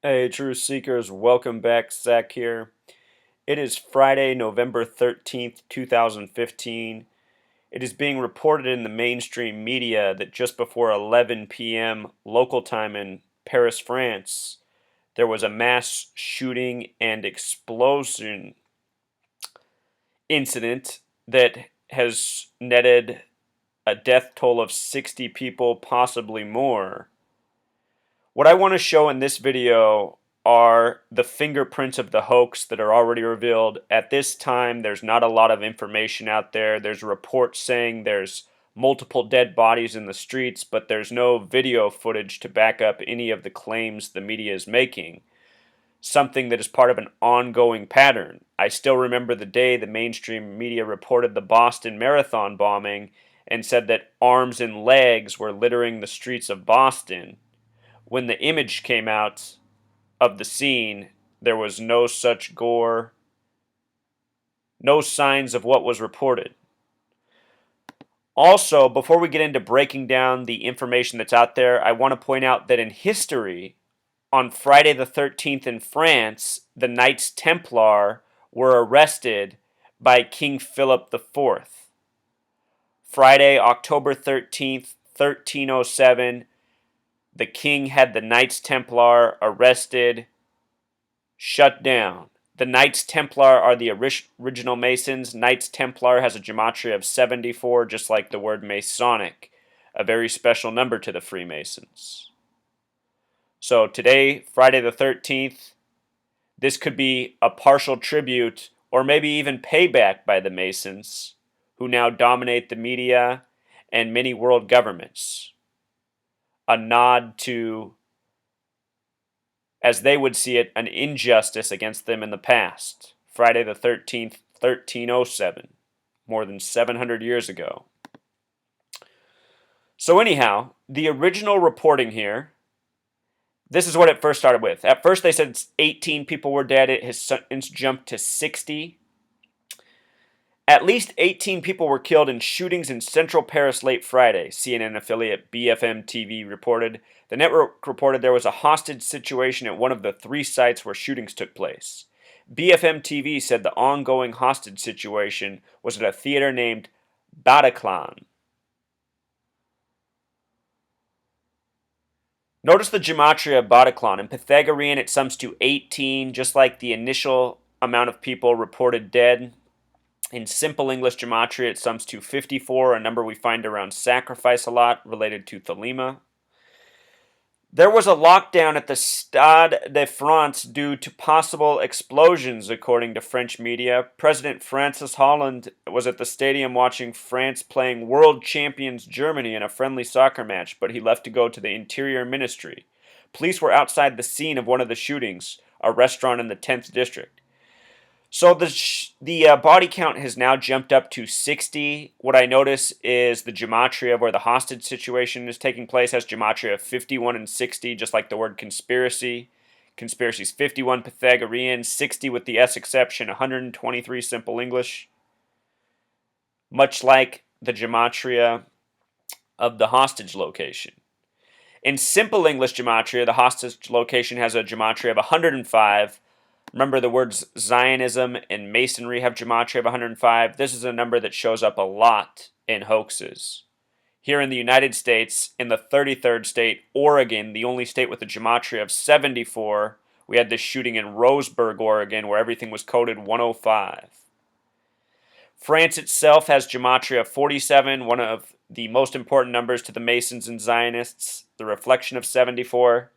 Hey, True Seekers, welcome back. Zach here. It is Friday, November 13th, 2015. It is being reported in the mainstream media that just before 11 p.m. local time in Paris, France, there was a mass shooting and explosion incident that has netted a death toll of 60 people, possibly more. What I want to show in this video are the fingerprints of the hoax that are already revealed. At this time, there's not a lot of information out there. There's reports saying there's multiple dead bodies in the streets, but there's no video footage to back up any of the claims the media is making. Something that is part of an ongoing pattern. I still remember the day the mainstream media reported the Boston Marathon bombing and said that arms and legs were littering the streets of Boston. When the image came out of the scene, there was no such gore, no signs of what was reported. Also, before we get into breaking down the information that's out there, I want to point out that in history, on Friday the 13th in France, the Knights Templar were arrested by King Philip IV. Friday, October 13th, 1307, the king had the Knights Templar arrested, shut down. The Knights Templar are the original Masons. Knights Templar has a gematria of 74, just like the word Masonic, a very special number to the Freemasons. So today, Friday the 13th, this could be a partial tribute or maybe even payback by the Masons, who now dominate the media and many world governments. A nod to, as they would see it, an injustice against them in the past. Friday the 13th, 1307, more than 700 years ago. So, anyhow, the original reporting here, this is what it first started with. At first, they said 18 people were dead. It has since jumped to 60. At least 18 people were killed in shootings in central Paris late Friday, CNN affiliate BFM TV reported. The network reported there was a hostage situation at one of the three sites where shootings took place. BFM TV said the ongoing hostage situation was at a theater named Bataclan. Notice the gematria of Bataclan. In Pythagorean, it sums to 18, just like the initial amount of people reported dead. In simple English gematria, it sums to 54, a number we find around sacrifice a lot, related to thelema. There was a lockdown at the Stade de France due to possible explosions, according to French media. President Francis Hollande was at the stadium watching France playing world champions Germany in a friendly soccer match, but he left to go to the Interior Ministry. Police were outside the scene of one of the shootings, a restaurant in the 10th district. So the body count has now jumped up to 60. What I notice is the gematria of where the hostage situation is taking place has gematria of 51 and 60, just like the word conspiracy. Conspiracy is 51 Pythagorean, 60 with the S exception, 123 simple English. Much like the gematria of the hostage location. In simple English gematria, the hostage location has a gematria of 105. Remember, the words Zionism and Masonry have gematria of 105. This is a number that shows up a lot in hoaxes. Here in the United States, in the 33rd state, Oregon, the only state with a gematria of 74, we had this shooting in Roseburg, Oregon, where everything was coded 105. France itself has gematria of 47, one of the most important numbers to the Masons and Zionists, the reflection of 74.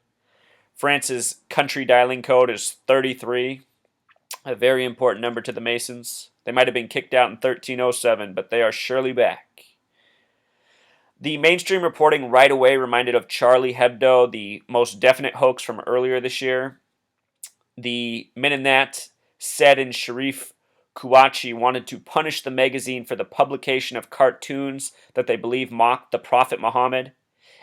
France's country dialing code is 33, a very important number to the Masons. They might have been kicked out in 1307, but they are surely back. The mainstream reporting right away reminded of Charlie Hebdo, the most definite hoax from earlier this year. The men in that said in Sharif Kouachi wanted to punish the magazine for the publication of cartoons that they believe mocked the Prophet Muhammad.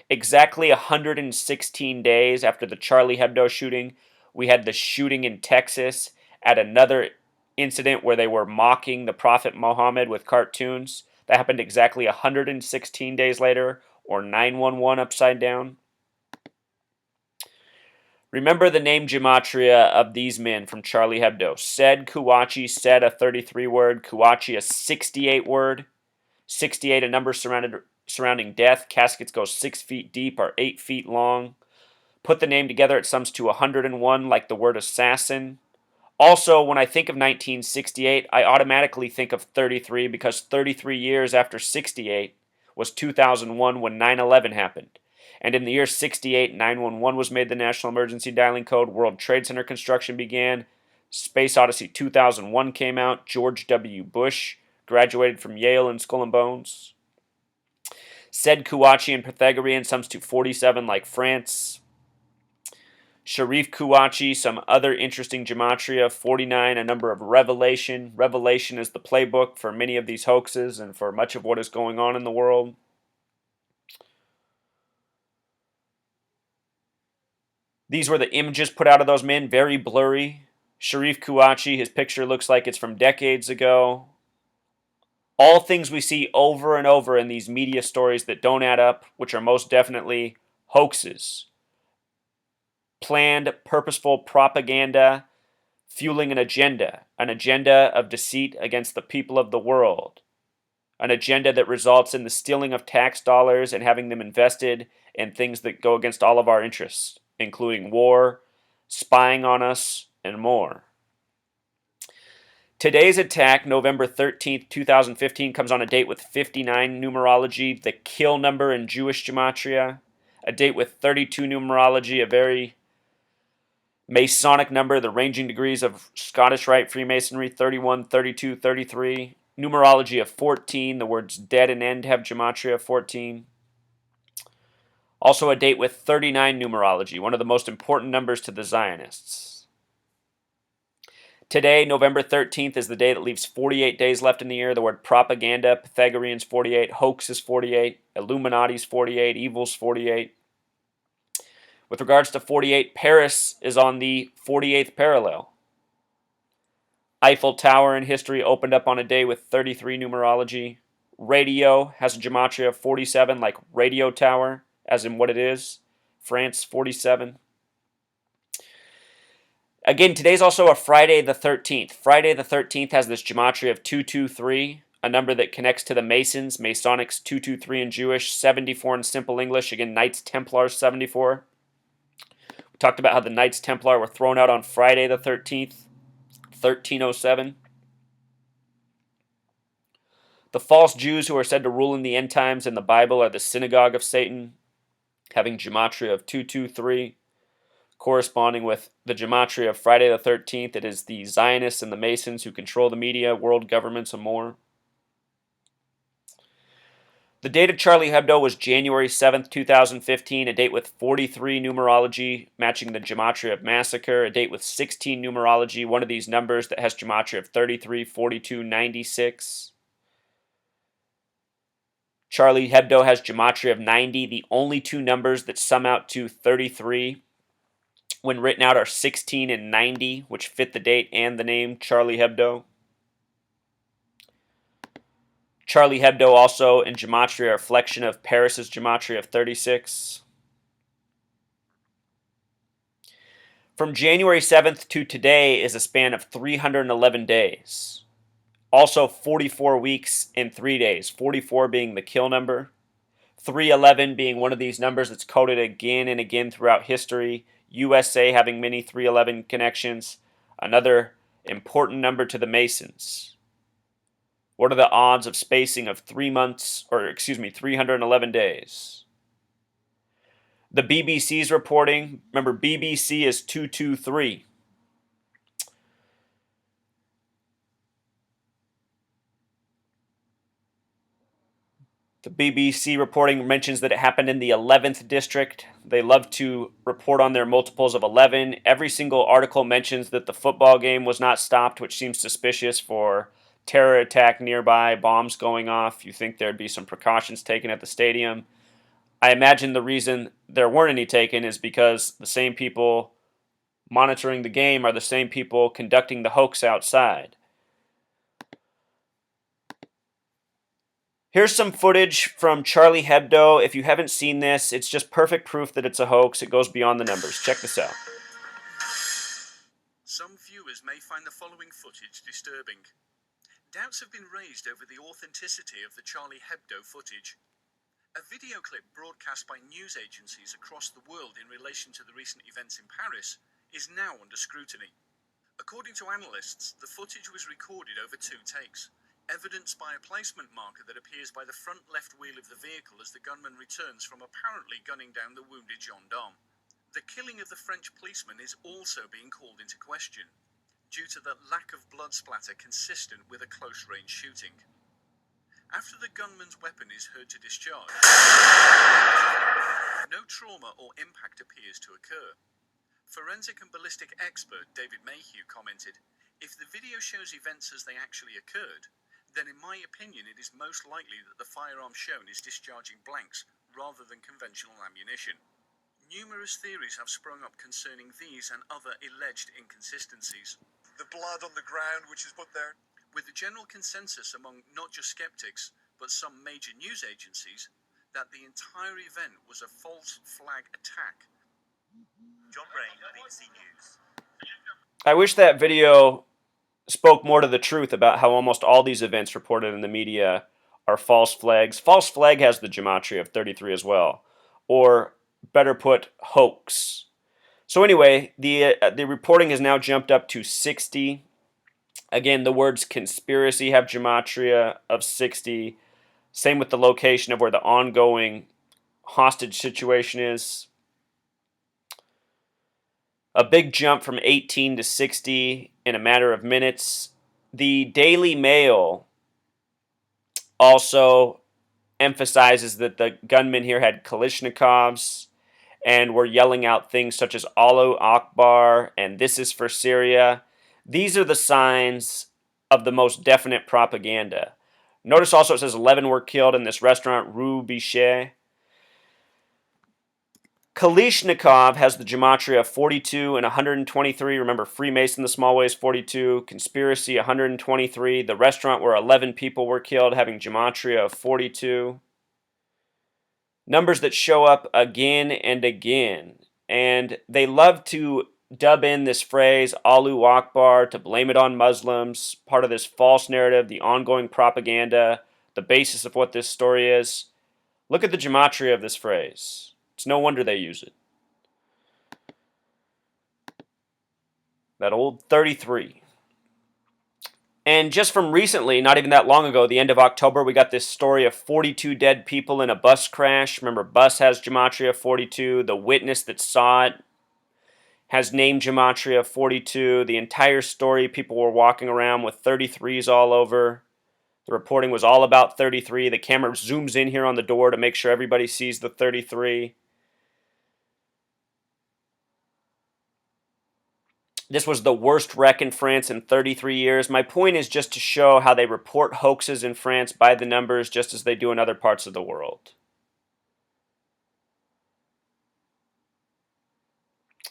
Exactly 116 days after the Charlie Hebdo shooting, we had the shooting in Texas at another incident where they were mocking the Prophet Muhammad with cartoons. That happened exactly 116 days later, or 911 upside down. Remember the name gematria of these men from Charlie Hebdo. Said Kouachi, said a 33 word, Kouachi a 68 word, 68 a number surrounding death. Caskets go 6 feet deep, are 8 feet long. Put the name together, it sums to 101, like the word assassin. Also, when I think of 1968, I automatically think of 33 because 33 years after 68 was 2001 when 9/11 happened. And in the year 68, 911 was made the national emergency dialing code, World Trade Center construction began, Space Odyssey 2001 came out, George W. Bush graduated from Yale in Skull and Bones. Said Kouachi and Pythagorean sums to 47 like France. Sharif Kouachi, some other interesting gematria, 49, a number of revelation. Revelation is the playbook for many of these hoaxes and for much of what is going on in the world. These were the images put out of those men, very blurry. Sharif Kouachi, his picture looks like it's from decades ago. All things we see over and over in these media stories that don't add up, which are most definitely hoaxes. Planned, purposeful propaganda fueling an agenda of deceit against the people of the world, an agenda that results in the stealing of tax dollars and having them invested in things that go against all of our interests, including war, spying on us, and more. Today's attack, November 13th, 2015, comes on a date with 59 numerology, the kill number in Jewish gematria, a date with 32 numerology, a very Masonic number, the ranging degrees of Scottish Rite Freemasonry, 31, 32, 33. Numerology of 14, the words dead and end have gematria of 14. Also a date with 39 numerology, one of the most important numbers to the Zionists. Today, November 13th, is the day that leaves 48 days left in the year. The word propaganda, Pythagorean's 48, hoax is 48, Illuminati's 48, evil's 48. With regards to 48, Paris is on the 48th parallel. Eiffel Tower in history opened up on a day with 33 numerology. Radio has a gematria of 47, like Radio Tower, as in what it is. France, 47. Again, today's also a Friday the 13th. Friday the 13th has this gematria of 223, a number that connects to the Masons, Masonics 223 in Jewish, 74 in Simple English. Again, Knights Templars 74. We talked about how the Knights Templar were thrown out on Friday the 13th, 1307. The false Jews who are said to rule in the end times in the Bible are the synagogue of Satan, having gematria of 223. Corresponding with the gematria of Friday the 13th, it is the Zionists and the Masons who control the media, world governments, and more. The date of Charlie Hebdo was January 7th, 2015, a date with 43 numerology, matching the gematria of massacre, a date with 16 numerology, one of these numbers that has gematria of 33, 42, 96. Charlie Hebdo has gematria of 90. The only two numbers that sum out to 33 when written out are 16 and 90, which fit the date and the name Charlie Hebdo. Charlie Hebdo also in gematria, a reflection of Paris's gematria of 36. From January 7th to today is a span of 311 days. Also 44 weeks and 3 days, 44 being the kill number, 311 being one of these numbers that's coded again and again throughout history, USA having many 311 connections, another important number to the Masons. What are the odds of spacing of 311 days? The BBC's reporting, remember BBC is 223. The BBC reporting mentions that it happened in the 11th district. They love to report on their multiples of 11. Every single article mentions that the football game was not stopped, which seems suspicious for terror attack nearby, bombs going off. You think there'd be some precautions taken at the stadium. I imagine the reason there weren't any taken is because the same people monitoring the game are the same people conducting the hoax outside. Here's some footage from Charlie Hebdo. If you haven't seen this, it's just perfect proof that it's a hoax. It goes beyond the numbers. Check this out. Some viewers may find the following footage disturbing. Doubts have been raised over the authenticity of the Charlie Hebdo footage. A video clip broadcast by news agencies across the world in relation to the recent events in Paris is now under scrutiny. According to analysts, the footage was recorded over 2 takes, evidenced by a placement marker that appears by the front left wheel of the vehicle as the gunman returns from apparently gunning down the wounded gendarme. The killing of the French policeman is also being called into question, due to the lack of blood splatter consistent with a close-range shooting. After the gunman's weapon is heard to discharge, no trauma or impact appears to occur. Forensic and ballistic expert David Mayhew commented, "If the video shows events as they actually occurred, then in my opinion it is most likely that the firearm shown is discharging blanks rather than conventional ammunition." Numerous theories have sprung up concerning these and other alleged inconsistencies. The blood on the ground which is put there? With the general consensus among not just skeptics, but some major news agencies, that the entire event was a false flag attack. John Brain, BBC News. I wish that video spoke more to the truth about how almost all these events reported in the media are false flags. False flag has the gematria of 33 as well, or better put, hoax. So anyway, the reporting has now jumped up to 60. Again, the words conspiracy have gematria of 60. Same with the location of where the ongoing hostage situation is. A big jump from 18 to 60 in a matter of minutes. The Daily Mail also emphasizes that the gunmen here had Kalashnikovs and were yelling out things such as Allahu Akbar and "This is for Syria." These are the signs of the most definite propaganda. Notice also it says 11 were killed in this restaurant, Rue Bichet. Kalashnikov has the gematria of 42 and 123. Remember, Freemason, the small way, is 42. Conspiracy, 123. The restaurant where 11 people were killed having gematria of 42. Numbers that show up again and again. And they love to dub in this phrase, Allahu Akbar, to blame it on Muslims, part of this false narrative, the ongoing propaganda, the basis of what this story is. Look at the gematria of this phrase. It's no wonder they use it. That old 33. And just from recently, not even that long ago, the end of October, we got this story of 42 dead people in a bus crash. Remember, bus has gematria of 42. The witness that saw it has name gematria of 42. The entire story, people were walking around with 33s all over. The reporting was all about 33. The camera zooms in here on the door to make sure everybody sees the 33. This was the worst wreck in France in 33 years. My point is just to show how they report hoaxes in France by the numbers just as they do in other parts of the world.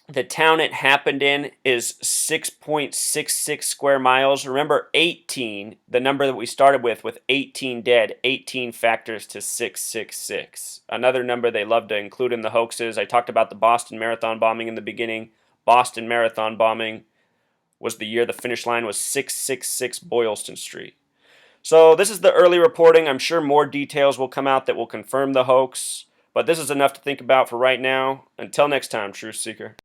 The town it happened in is 6.66 square miles. Remember 18, the number that we started with 18 dead, 18 factors to 666. Another number they love to include in the hoaxes. I talked about the Boston Marathon bombing in the beginning. Boston Marathon bombing was the year the finish line was 666 Boylston Street. So this is the early reporting. I'm sure more details will come out that will confirm the hoax. But this is enough to think about for right now. Until next time, Truth Seeker.